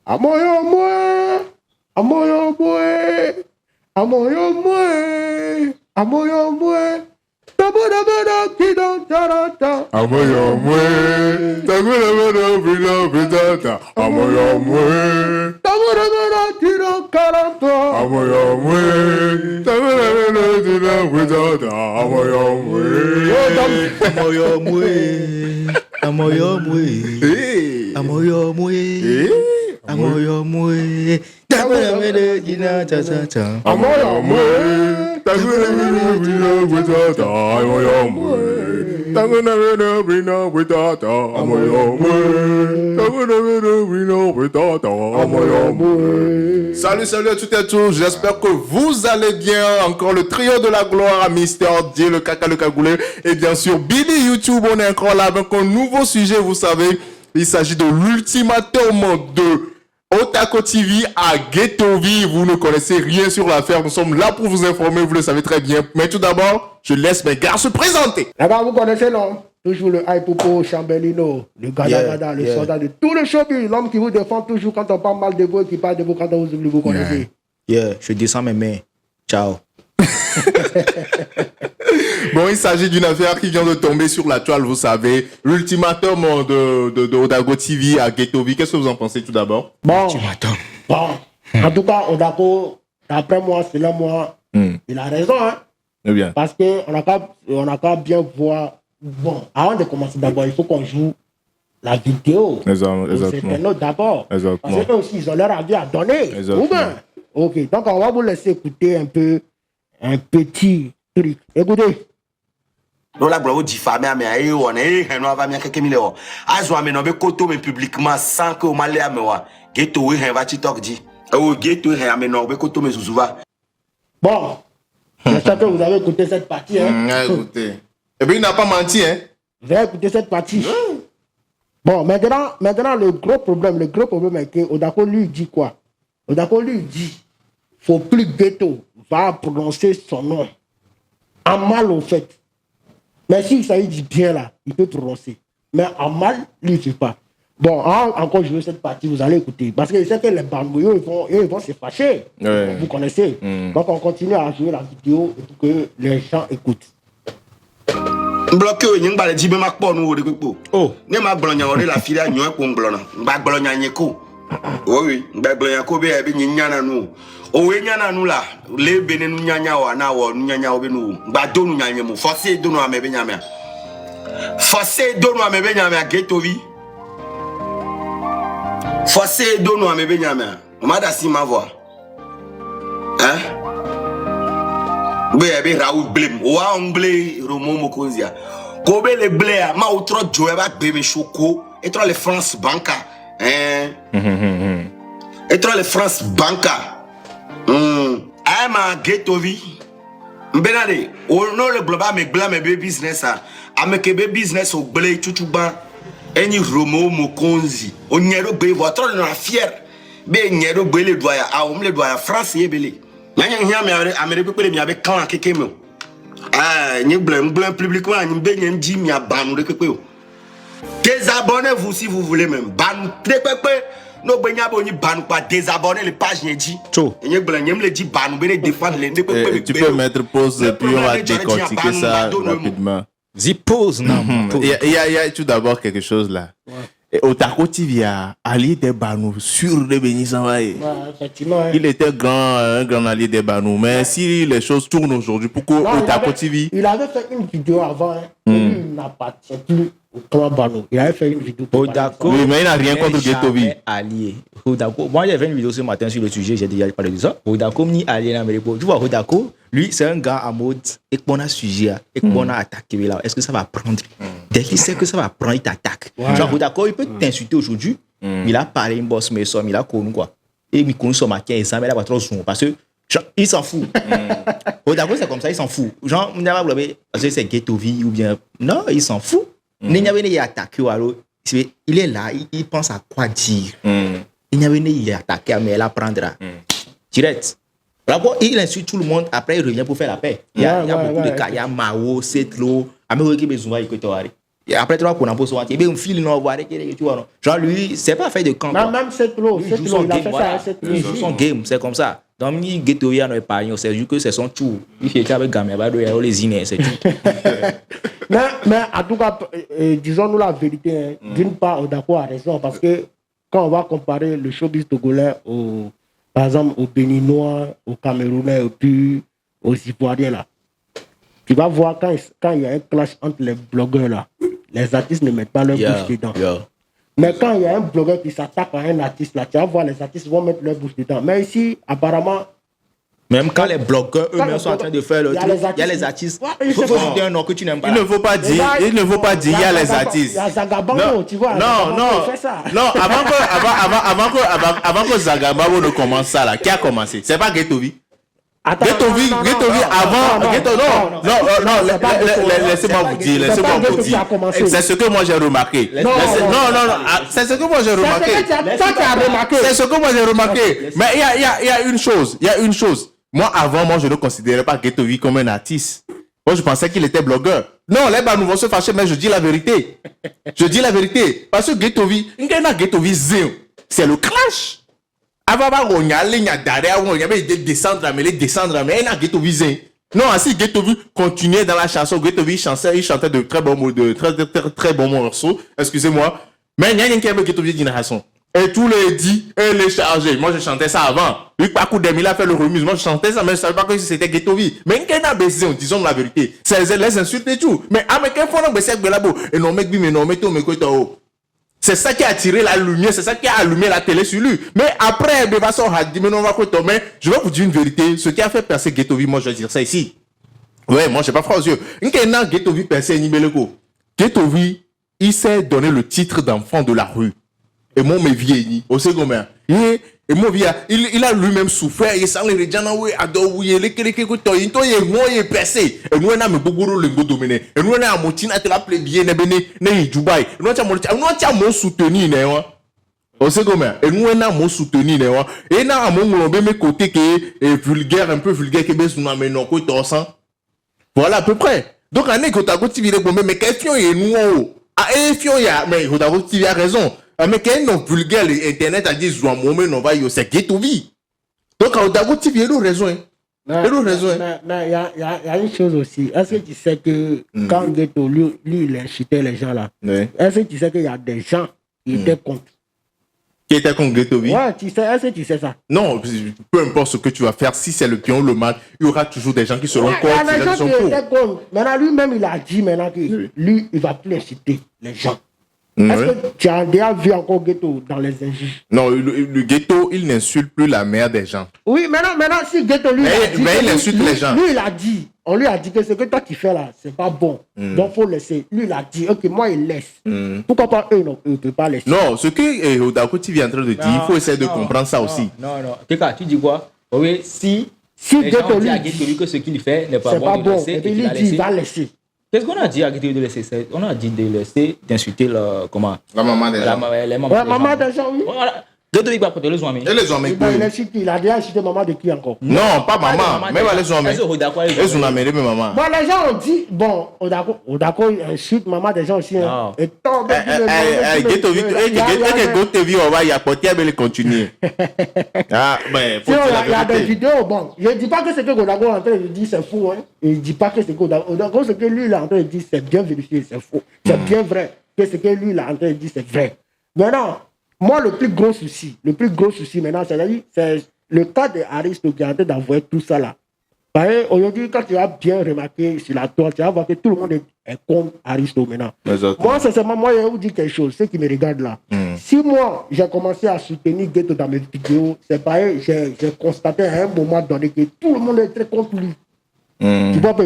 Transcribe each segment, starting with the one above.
Amoyo mwe, amoyo mwe, amoyo mwe, amoyo mwe. Tabada kidon tarata. Amoyo mwe, tabada bida amoyo mwe. Tabada kidon karata. Amoyo mwe, tabada bida amoyo mwe. Amoyo mwe, amoyo mwe, amoyo mwe, amoyo mwe. Tabada jina cha cha cha. Amoyo mwe, tabada bida amoyo mwe. Tabada bida amoyo mwe. Tabada bida amoyo mwe. Salut à toutes et à tous, j'espère que vous allez bien. Encore le trio de la gloire, Mister D, le caca, le cagoulé. Et bien sûr, Billy YouTube, on est encore là avec un nouveau sujet, vous savez. Il s'agit de l'ultimatum de Otako TV à Ghetto V. Vous ne connaissez rien sur l'affaire, nous sommes là pour vous informer, vous le savez très bien. Mais tout d'abord, je laisse mes gars se présenter. Là-bas, vous connaissez, non? Toujours le Aipopo Chambellino, le Gada, le soldat de tout le showbiz, l'homme qui vous défend toujours quand on parle mal de vous et qui parle de vous quand on vous oublie, vous connaissez. Je descends mes mains. Ciao. Bon, il s'agit d'une affaire qui vient de tomber sur la toile, vous savez. L'ultimatum de Otako TV à Ghetto V. Qu'est-ce que vous en pensez tout d'abord? Bon, en tout cas, Otako, d'après moi, selon moi, il a raison, hein. Eh bien. Parce qu'on n'a qu'à bien voir. Bon, avant de commencer d'abord, il faut qu'on joue la vidéo. Exactement. D'abord. Exactement. Parce qu'eux aussi, ils ont leur avis à donner. Ou bien. Ok, donc on va vous laisser écouter un petit truc. Écoutez. Lola bravo diffamé mais on est on va bien quelques milliers. Azo amener be koto mais publiquement sans que o malé amewa. Ghetto we va TikTok dit. O ghetto we amener be koto mais Zouva. Bon. J'espère que vous avez écouté cette partie hein. Écoutez. Et puis il n'a pas menti hein. Vous avez écouté cette partie. Bon, maintenant le gros problème est que Otako lui dit quoi? Otako lui dit faut plus Ghetto va prononcer son nom en mal au fait. Mais s'il s'agit du bien là, il peut prononcer. Mais en mal, lui, il ne fait pas. Bon, encore jouer cette partie, vous allez écouter. Parce que je sais que les bambouillots, ils vont se fâcher. Ouais. Vous connaissez. Donc on continue à jouer la vidéo pour que les gens écoutent. Bloqué, il y a un balai de makpo nous oh, ne ma blogna ore la fille à nyoy ko blona. Ba blogna nyeko. Oui, ba blogna ko be be nyana nu. O we nyana nu la, le bene nu nyanya wa na wo nu nyanya obe nu. Ba do nu nyanya mu. Forcé do nu amebe nyama. Forcé do nu amebe nyama Ghetto V. Forcé do nu amebe nyama. O ma da si ma voix. Hein? Be Raoul blame. Wa ongle Romo Mokonzia. Kobe le blé ma outro Joeba bébé choco et trop les France Banca. Hein? Et trop les France Banca. Ma Ghetto V. Mbenade, o no le globa me bla me be business a. Ameke be business o blé chuchuba. Eni Romo Mokonzi. O nyero be votre na fier. Be nyero be le doya a o le doya France yebele. Nyanya hiya me amere pepele mi abe kan keke me. Ah, ni blanc publiquement ni be ni ndi mi abanu de pepe o. Désabonnez-vous si vous voulez même. Ban de pepe. No benya bo ni ban pas désabonner les pages ni dit. Ni blanc ni me le dit ban be défendre les de pepe. Tu peux mettre pause et puis on va décortiquer ça rapidement. Pause non. Il y a tout d'abord quelque chose là. Et Otako TV a allié des banous sur le Bénissanvaï. Il était un grand allié des banous. Mais si les choses tournent aujourd'hui, pourquoi Otako TV? Il avait fait une vidéo avant. Hein, il n'appartient plus au clan Banou. Il avait fait une vidéo. Otako. Oui, mais il n'a rien contre Ghetto V. Allié. Otako. Moi, j'ai fait une vidéo ce matin sur le sujet. J'ai déjà parlé de ça. Otako ni allié dans mes Tu vois, Otako, lui, c'est un gars en mode. Et qu'on a sujet, et qu'on a attaqué là. Est-ce que ça va prendre? Dès qu'il sait que ça va prendre, il t'attaque. Genre, Otako, il peut t'insulter aujourd'hui. Il a parlé une bosse, mais il a connu quoi. Et il connaît son maquin, il s'en met là, trop son. Parce que, genre, il s'en fout. Otako, c'est comme ça, il s'en fout. Genre, parce que c'est Ghetto V ou bien. Non, il s'en fout. Il attaque, alors, il est là, il pense à quoi dire. Il est attaqué, mais il apprendra. Direct. D'abord, il insulte tout le monde, après il revient pour faire la paix. Il y a beaucoup de cas. Il y a Mao, Setlo, Amérique Bezouva, Et après, 3 pour n'importe quoi. Et bien, on file, non, voir, tu vois, non. Genre, lui, c'est pas fait de camp. Même cette l'eau, Il joue son il a game, fait voilà. ça. Il joue son game, c'est comme ça. Donc, il ghetto, il y a un épargne, c'est juste que c'est son tour. Il fait avec gamin, il y a les inés, c'est tout. Mais en tout cas, disons-nous la vérité, hein. D'une part, Odako a raison, parce que quand on va comparer le showbiz togolais, par exemple, aux Béninois, aux Camerounais, et puis aux Ivoiriens, là, tu vas voir quand il y a un clash entre les blogueurs, là, les artistes ne mettent pas leur bouche dedans. Mais quand il y a un blogueur qui s'attaque à un artiste, là, tu vas voir les artistes vont mettre leur bouche dedans. Mais ici, apparemment, même quand les blogueurs eux-mêmes sont en train de faire le truc, il y a les artistes. Il faut citer un nom que tu n'aimes pas. Il ne faut pas dire, il y a les artistes. Il y a Zagabango, tu vois. Non, avant que Zagabango ne commence ça là, qui a commencé? C'est pas Ghettovi. Ghettovi avant, laissez-moi vous dire, c'est ce que moi j'ai remarqué. C'est ce que moi j'ai remarqué. C'est ce que moi j'ai remarqué. Mais il y a une chose. Moi, avant, je ne considérais pas Ghettovi comme un artiste. Moi, je pensais qu'il était blogueur. Non, les bas nous vont se fâcher, mais je dis la vérité. Parce que Ghettovi, c'est le clash. Avant, on y allait, il y a derrière, on y avait descendre, mais il y a Ghettovi zin. Non, si Ghettovi continuait dans la chanson, Ghettovi il chantait de très bons mots, très bons morceaux, excusez-moi. Mais il y a un qui aime Ghettovi d'une façon. Et tous les dit, et les chargés. Moi, je chantais ça avant. Lui, pas coup d'Emile a fait le remise. Moi, je chantais ça, mais je ne savais pas que c'était Ghettovi. Mais il y a baisé, disons la vérité. C'est les insultes et tout. Mais, mais qu'est-ce qu'on a baissé avec Belabo? Et non, mec, mais non, mais tout, mais quoi, c'est ça qui a attiré la lumière, c'est ça qui a allumé la télé sur lui. Mais après, de façon, mais je vais vous dire une vérité. Ce qui a fait percer Ghettovi, moi, je vais dire ça ici. Ouais, moi, je n'ai pas froid aux yeux. Ghettovi percé Nibeleko. Ghettovi, il s'est donné le titre d'enfant de la rue. Et moi, mes vieillis, au second main. Et moi, il a lui-même souffert. Il s'en est déjà dans il est percé. Et nous, on a beaucoup de dominé. Et nous, on a moitié à la plaie bien, ne Dubaï. Nous, on a mon soutenu, au second main. Et nous, on a mon soutenu, et nous, on a mon côté qui est vulgaire, un peu vulgaire, qui est nous amené non, voilà, à peu près. Donc, on a dit mais question est nous, mais il a raison. Mais quand on vulgaire, Internet a dit, c'est Ghettovi. Donc, Odago TV, il a raison. Mais il y a une chose aussi. Est-ce que tu sais que quand Ghetto, lui, il incitait les gens là, est-ce que tu sais qu'il y a des gens qui étaient contre? Qui était contre Ghettovi? Ouais, est-ce que tu sais ça? Non, peu importe ce que tu vas faire, si c'est le bien ou le mal, il y aura toujours des gens qui seront contre. Il y a des gens qui étaient contre. Maintenant, lui-même, il a dit maintenant que lui, il va plus inciter les gens. Est-ce que tu as déjà vu encore Ghetto dans les injures? Non, le Ghetto, il n'insulte plus la mère des gens. Oui, maintenant si Ghetto, lui, mais il insulte les gens. Lui, il a dit, on lui a dit que ce que toi tu fais là, c'est pas bon. Donc, il faut laisser. Lui, il a dit, ok, moi, il laisse. Pourquoi pas eux, non, eux ne peuvent pas laisser? Non, ce que Odako TV est en train de dire, il faut essayer de comprendre ça aussi. Non. Keka, tu dis quoi? Oui, si Ghetto, lui, à Ghetto que ce qu'il fait n'est pas bon, et puis il dit, il va laisser. Qu'est-ce qu'on a dit à Ghetto de laisser? On a dit de laisser, d'insulter la maman des gens. La maman des gens, oui. Ghetto, il va porter les hommes. Il a déjà insulté maman de qui encore? Non, pas maman. Même les hommes. Ils ont amené maman. Bon, les gens ont dit, bon, Odako insulte maman des gens aussi. Et tombe. Ghetto TV, on va y apporter, mais il continue. Ah, mais il y a des vidéos, bon, je ne dis pas que ce que Odako est en train de dire, c'est faux. Je ne dis pas que ce que Odako, ce que lui, il est en train de dire, c'est bien vérifié, c'est faux. C'est bien vrai que ce que lui, il est en train de dire, c'est vrai. Maintenant, moi, le plus gros souci maintenant, c'est le cas de Aristo qui est en train d'envoyer tout ça là. Aujourd'hui, quand tu as bien remarqué sur la toile, tu vas voir que tout le monde est contre Aristo maintenant. Exactement. Moi, sincèrement, moi, je vais vous dire quelque chose, ceux qui me regardent là. Si moi, j'ai commencé à soutenir Ghetto dans mes vidéos, c'est pareil, j'ai constaté à un moment donné que tout le monde était contre lui. Tu vois pas?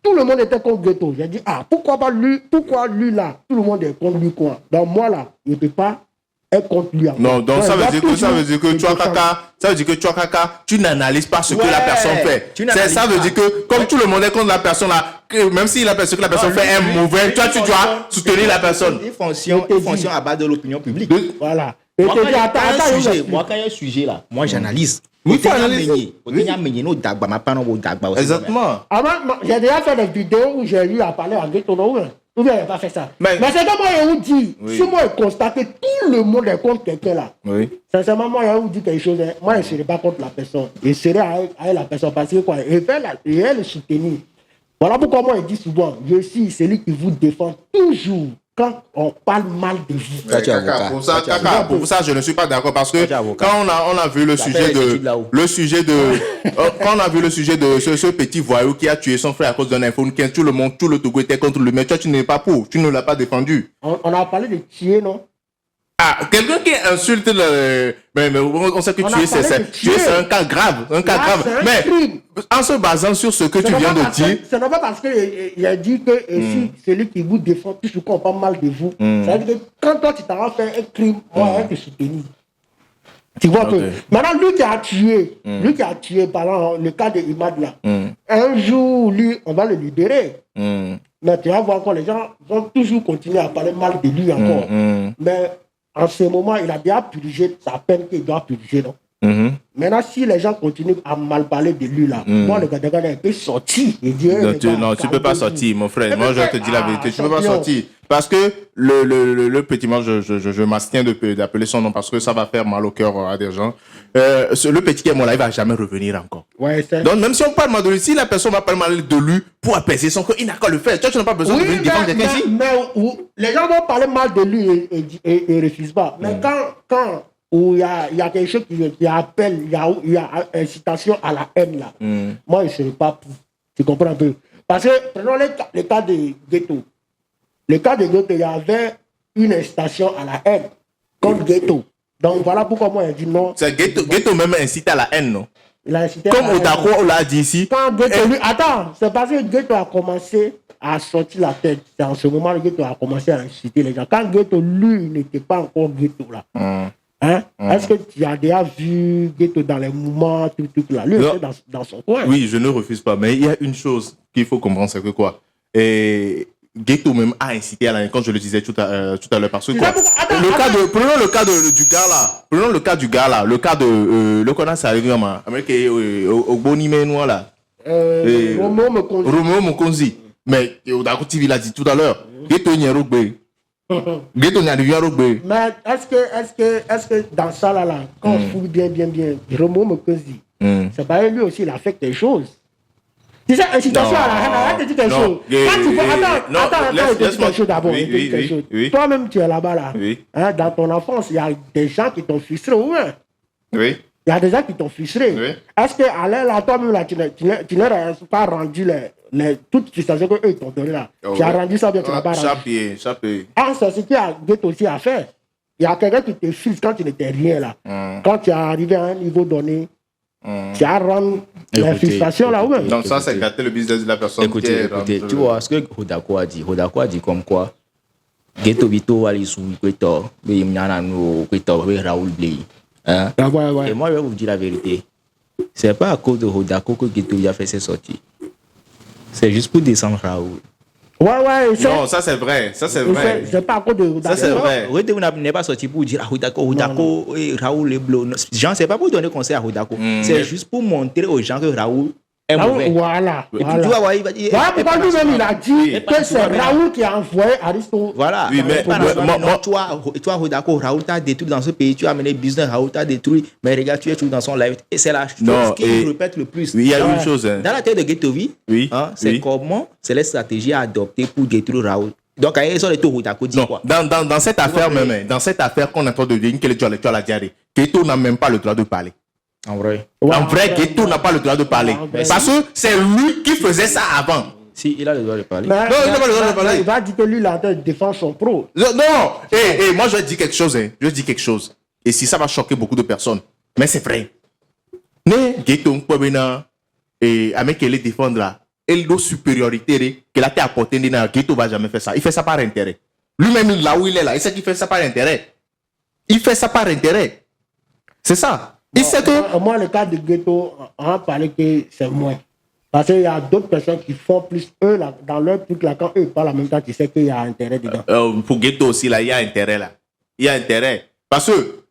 Tout le monde était contre Ghetto. J'ai dit, pourquoi lui là, tout le monde est contre lui quoi? Donc moi là, je ne peux pas être contre lui. Non, donc ça veut dire que Chouakaka, tu n'analyses pas ce que la personne fait. Ça veut dire que comme tout le monde est contre la personne là, même si ce que la personne fait est mauvais, toi tu dois soutenir la personne. Il fonctionne à base de l'opinion publique. Voilà. Moi, quand il y a un sujet là, moi j'analyse. Oui, il faut analyser. Exactement. J'ai déjà fait des vidéos où j'ai eu à parler à Ghetto. Ou bien il n'a pas fait ça. Mais c'est comme moi, je vous dis, Oui. si moi je constate que tout le monde est contre quelqu'un là, Oui. sincèrement, moi, je vous dis quelque chose, hein. Moi, je ne serai pas contre la personne. Je serai avec la personne parce que quoi, je vais le soutenir. Voilà pourquoi moi, je dis souvent, je suis celui qui vous défend toujours quand on parle mal de vous. Toi, tu es Kaka, avocat. pour ça, Toi, tu es Kaka, avocat. pour ça, je ne suis pas d'accord parce que Toi, tu es avocat. quand on a vu le Tu as sujet fait les études là-haut. quand on a vu le sujet de ce petit voyou qui a tué son frère à cause d'un iPhone 15, tout le Togo était contre lui, mais toi, tu n'es pas pour, tu ne l'as pas défendu. On a parlé de tuer, non? Ah, quelqu'un qui insulte mais on sait que On a tuer, parlé de tuer. c'est un cas grave, Là, c'est un Mais crime. en se basant sur ce que tu viens de dire, Ce n'est pas parce qu'il a dit que si celui qui vous défend, toujours qu'on parle mal de vous, ça veut dire que quand toi tu t'en vas faire un crime, moi, je vais te soutenir. Tu vois Ok. que maintenant, lui qui a tué, par exemple, le cas de Imad là, un jour, lui, on va le libérer. Mais tu vas voir encore, les gens vont toujours continuer à parler mal de lui encore. Mais en ce moment, il a déjà purgé sa peine qu'il doit purger, non? Maintenant, si les gens continuent à mal parler de lui là, moi, le gars il peut sortir et dire. non, tu peux pas sortir, mon frère. Moi, je te dis la vérité, tu peux pas champion. sortir. Parce que le petit, moi, je m'abstiens d'appeler son nom parce que ça va faire mal au cœur à des gens. Le petit qui est mort là, il va jamais revenir encore. Ouais, c'est. Donc, même si on parle mal de lui, si la personne va parler mal de lui pour apaiser son cœur, il n'a qu'à le faire. Toi, tu n'as pas besoin de venir défendre quelqu'un ici. Les gens vont parler mal de lui et refusent pas. Mais quand où il y a quelque chose qui appelle, il y a incitation à la haine là, moi, je ne serai pas pour. Tu comprends un peu? Parce que, prenons le cas de Ghetto. Le cas de Ghetto, il y avait une incitation à la haine contre Ghetto. Donc voilà pourquoi moi, je dis non. C'est Ghetto même incite à la haine, non? Il a incité Comme à la haine. Otako, on l'a dit ici. Quand Ghetto, lui, attends, c'est parce que Ghetto a commencé à sortir la tête. C'est en ce moment que Ghetto a commencé à inciter les gens. Quand Ghetto, lui, n'était pas encore Ghetto là. Hein? Est-ce que tu as déjà vu Ghetto dans les mouvements, tout là? Lui, il était dans son coin. Oui, je ne refuse pas. Mais il y a une chose qu'il faut comprendre, c'est que quoi? Et Ghetto même a incité à la haine, quand je le disais tout à l'heure. Parce que quoi? Prenons le cas du gars là. Prenons le cas du gars là. Le cas de. Le connaît, c'est arrivé à Amérique, au Bonimé noir là. Roméo Mokonzi. Mais Odako TV l'a dit tout à l'heure. Ghetto n'y a pas. Ghetto n'y a rien. Mais est-ce que dans ça là, quand on fouille bien, Romo Mokozi, c'est pareil, lui aussi, il a fait quelque chose. Tu sais, incitation à la haine, arrête de dire quelque chose. Quand tu vois, attends, je te dis quelque chose d'abord. Oui. Toi-même, tu es là-bas là. Oui. Hein, dans ton enfance, il y a des gens qui t'ont frustré, ouais. Oui. Il y a des gens qui t'ont frustré. Oui. Est-ce qu'à l'air là, toi-même là, tu n'as pas rendu toutes les frustrations qu'eux t'ont donné là. Tu as rendu ça bien, tu n'as pas rendu. Chaque pays. Ah, c'est ce qui a Ghetto aussi à faire. Il y a quelqu'un qui te frustre quand tu n'étais rien là. Quand tu es arrivé à un niveau donné, tu as rendu la frustration là, ouais. Donc ça, c'est gâter le business de la personne. Écoutez, tu vois ce que Hodako a dit. Hodako a dit comme quoi Ghetto Vito ali sous Ghetto, mais il y en a nous Ghetto, mais Raoul Blay. Hein? Ouais. Et moi, je vais vous dire la vérité. C'est pas à cause de Hodako que Ghetto a fait ses sorties. C'est juste pour descendre Raoul. Ouais. Non, ça c'est vrai. C'est pas à cause de. Ça c'est vrai. Hodako n'est pas sorti pour dire à Hodako et Raoul est bleu. Jean, c'est pas pour donner conseil à Hodako. C'est juste pour montrer aux gens que Raoul est mauvais. Voilà. Tu vas voir, il va dire. Voilà pourquoi lui-même il a dit que c'est Raoul qui a envoyé Aristo. Voilà. Oui, mais toi, Hodako, Raoul t'a détruit dans ce pays. Tu as amené business, Raoul t'a détruit. Mais regarde, tu es toujours dans son live. Et c'est la chose qu'il répète le plus. Oui, il y a une chose. Dans la tête de Ghettovi, c'est comment c'est la stratégie à adopter pour détruire Raoul. Donc, ils sont les tout Hodako dit quoi. Dans cette affaire même, dans cette affaire qu'on est en train de dire, que tu as la diarrhée, Ghetto n'a même pas le droit de parler. En vrai. En vrai, Ghetto n'a pas le droit de parler. Parce que c'est lui qui faisait ça avant. Si, il a le droit de parler. Mais, Non, il n'a pas le droit de parler. Il va dire que lui, il est en train de défendre son pro. Non, moi je vais dire quelque chose. Je vais dire quelque chose. Et si ça va choquer beaucoup de personnes. Mais c'est vrai. Mais Ghetto, et avec les défendre là, et la supériorité qu'elle a apportée, Ghetto va jamais faire ça. Il fait ça par intérêt. Lui-même, là où il est là, il sait qu'il fait ça par intérêt. Il fait ça par intérêt. C'est ça. Il sait que... Moi, le cas de Ghetto, on a parlé que c'est moins. Parce qu'il y a d'autres personnes qui font plus, eux, là, dans leur truc, là, quand eux parlent en même temps, tu sais qu'il y a intérêt dedans. Pour Ghetto aussi, là, il y a intérêt, là. Il y a intérêt. Parce que,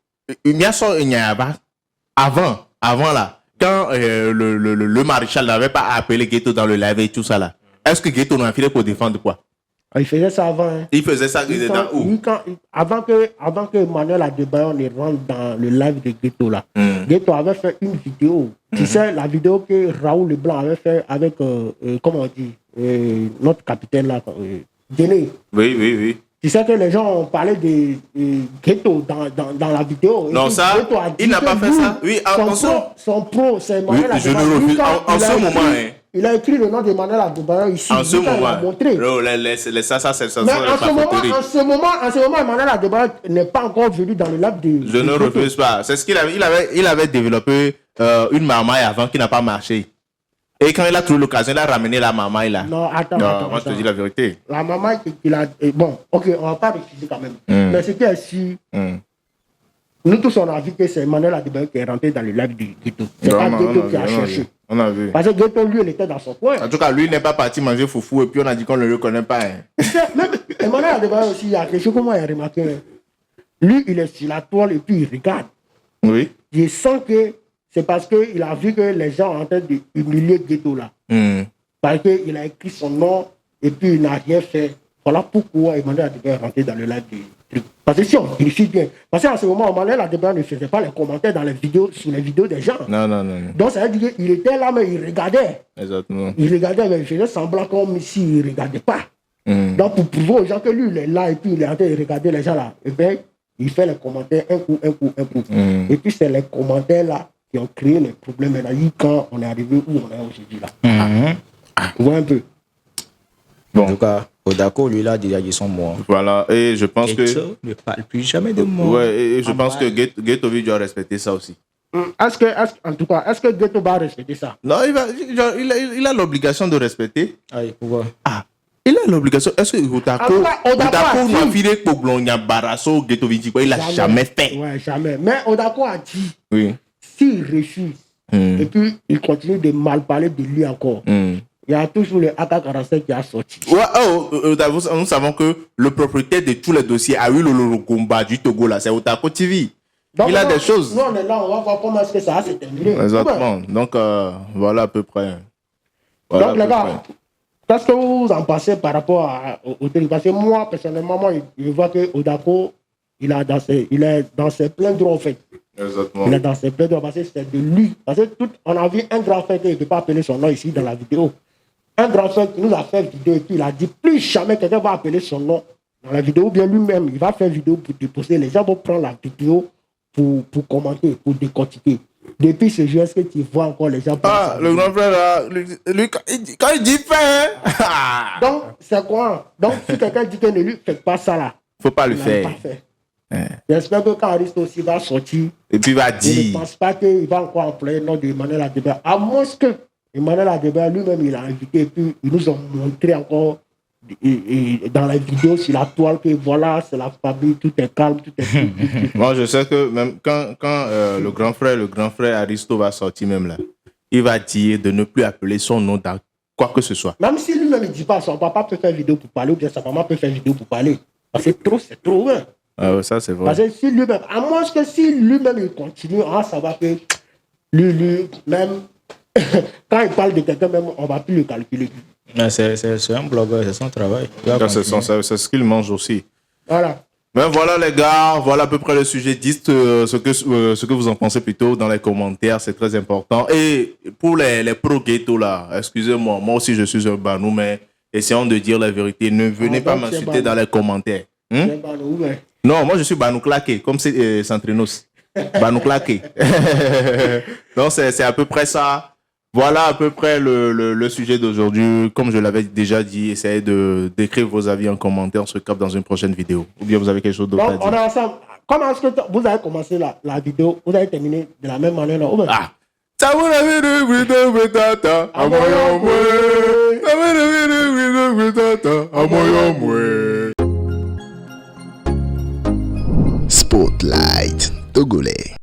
avant, là, quand le maréchal n'avait pas appelé Ghetto dans le live et tout ça, là, est-ce que Ghetto n'a filé pour défendre quoi? Il faisait ça avant. Hein. Il faisait ça, il était dans où? Avant que Manuel Adebayor ne rentre dans le live de Ghetto là, Ghetto avait fait une vidéo. Tu sais, la vidéo que Raoul Leblanc avait fait avec, comment on dit, notre capitaine là, Déné. Oui. Tu sais que les gens ont parlé de Ghetto dans la vidéo. Non, ça, il n'a pas fait ça. Oui, son pro, c'est Manuel Adebayor. Je ne refuse. En ce moment, hein. Il a écrit le nom de Manuel Adebayor ici. En ce moment, montré. En ce moment, Manuel Adebayor n'est pas encore venu dans le lab de. Je ne refuse pas. C'est ce qu'il avait. Il avait développé une marmaille avant qui n'a pas marché. Et quand il a trouvé l'occasion, il a ramené la marmaille là. Non, attends. Moi, je te dis la vérité. La marmaille qu'il a. Bon, ok, on va pas refuser quand même. Mais ce qui est sûr. Nous tous, on a vu que c'est Manuel Adebayor qui est rentré dans le live du Ghetto. C'est pas Ghetto qui a cherché. On a vu. Parce que Ghetto, lui, il était dans son coin. En tout cas, lui, il n'est pas parti manger foufou et puis on a dit qu'on ne le reconnaît pas. Hein. Et Manuel Adebayor aussi, il y a quelque chose que moi, j'ai remarqué. Lui, il est sur la toile et puis il regarde. Oui. Je sens que c'est parce qu'il a vu que les gens sont en train d'humilier Ghetto là. Parce qu'il a écrit son nom et puis il n'a rien fait. Voilà pourquoi Emmanuel Adebayor est rentré dans le live du truc. Parce que si on vérifie bien, parce qu'en ce moment, Emmanuel Adebayor ne faisait pas les commentaires dans les vidéos, sur les vidéos des gens. Non. Donc ça veut dire qu'il était là, mais il regardait. Exactement. Il regardait, mais il faisait semblant comme s'il ne regardait pas. Donc pour prouver aux gens que lui, il est là et puis il est en train de regarder les gens là, et bien, il fait les commentaires un coup. Et puis c'est les commentaires là qui ont créé les problèmes maintenant quand on est arrivé où on est aujourd'hui là. Vous voyez un peu. Bon. En tout cas, Odako, lui, là, déjà, ils sont morts. Voilà, et je pense que. Ne parle plus jamais de mort. Ouais, et je pense que Ghetto doit respecter ça aussi. En tout cas, est-ce que Ghetto va respecter ça? Non, il a l'obligation de respecter. Allez, pourquoi? Il a l'obligation. Est-ce que Odako m'a viré pour Glonia Barasso, Ghetto Vinci, il l'a jamais fait? Ouais, jamais. Mais Odako a dit, oui. S'il refuse, et puis il continue de mal parler de lui encore. Il y a toujours le AK-47 qui a sorti. Nous savons que le propriétaire de tous les dossiers a eu le combat du Togo là, c'est Odako TV. Donc, il a des choses. Nous, on est là, on va voir comment est-ce que ça va se terminer. Exactement. Donc, voilà à peu près. Donc, les gars, qu'est-ce que vous en pensez par rapport au télé? Parce que moi, personnellement, je vois que Odako, il est dans ses pleins droits, en fait. Exactement. Il est dans ses pleins droits parce que c'est de lui. Parce que on a vu un grand frère qui ne peut pas appeler son nom ici dans la vidéo. Un grand frère qui nous a fait vidéo et puis il a dit plus jamais quelqu'un va appeler son nom dans la vidéo, ou bien lui-même, il va faire vidéo pour déposer. Les gens vont prendre la vidéo pour commenter, pour décortiquer. Depuis ce jour, est-ce que tu vois encore les gens... le grand frère là, lui quand il dit fait... Donc, c'est quoi? Donc, si quelqu'un dit que ne lui fait pas ça là, faut pas le faire. J'espère que quand Aristo aussi va sortir, et puis il va dire... Je ne pense pas qu'il va encore employer le nom d'Emmanuel Adebayor. À moins que Emmanuel Adebayor lui-même, il a invité et puis ils nous ont montré encore dans la vidéo sur la toile que voilà, c'est la famille, tout est calme, tout est... Moi, je sais que même quand le grand frère Aristo va sortir même là, il va dire de ne plus appeler son nom dans quoi que ce soit. Même si lui-même ne dit pas, son papa peut faire vidéo pour parler ou bien sa maman peut faire vidéo pour parler. Parce que c'est trop loin. Ah, ça c'est vrai. Parce que si lui-même, à moins que si lui-même il continue, on va savoir que lui même, quand il parle de quelqu'un, même, on ne va plus le calculer. C'est un blogueur, c'est son travail. C'est ce qu'il mange aussi. Voilà. Mais voilà les gars, voilà à peu près le sujet. Dites ce que vous en pensez plutôt dans les commentaires, c'est très important. Et pour les pro-ghetto là, excusez-moi, moi aussi je suis un banou, mais essayons de dire la vérité. Ne venez pas m'insulter dans les commentaires. Non, moi je suis banou claqué, comme c'est Santrinos. Banou claqué. Donc c'est à peu près ça. Voilà à peu près le sujet d'aujourd'hui. Comme je l'avais déjà dit, essayez de d'écrire vos avis en commentaire. On se capte dans une prochaine vidéo. Ou bien vous avez quelque chose d'autre à dire. On est ensemble. Comment est-ce que vous avez commencé la vidéo? Vous avez terminé de la même manière? Ah! Ça vous l'avez Spotlight Togolais.